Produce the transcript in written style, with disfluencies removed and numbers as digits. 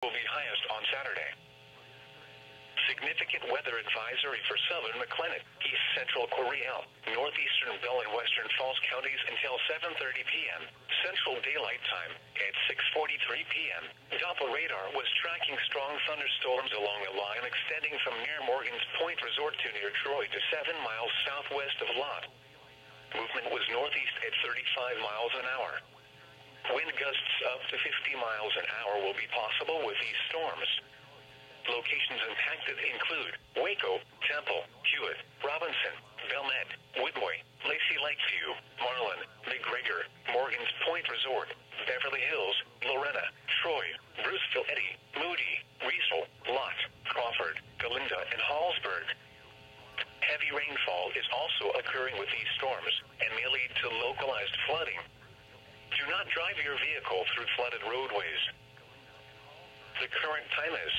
will be highest on Saturday. Significant weather advisory for southern McLennan, east central Coryell, northeastern Bell and western Falls counties until 7:30 p.m. Central Daylight Time at 6:43 p.m. Doppler radar was tracking strong thunderstorms along a line extending from near Morgan's Point Resort to near Troy to 7 miles southwest of Lott. Movement was northeast at 35 miles an hour. Wind gusts up to 50 miles an hour will be possible with these storms. Locations impacted include Waco, Temple, Hewitt, Robinson, Belmed, Woodboy, Lacey Lakeview, Marlin, McGregor, Morgan's Point Resort, Beverly Hills, Loretta, Troy, Bruceville Eddy, Moody, Riesel, Lott, Crawford, Galinda, and Hallsburg. Heavy rainfall is also occurring with these storms and may lead to localized flooding. Do not drive your vehicle through flooded roadways. The current time is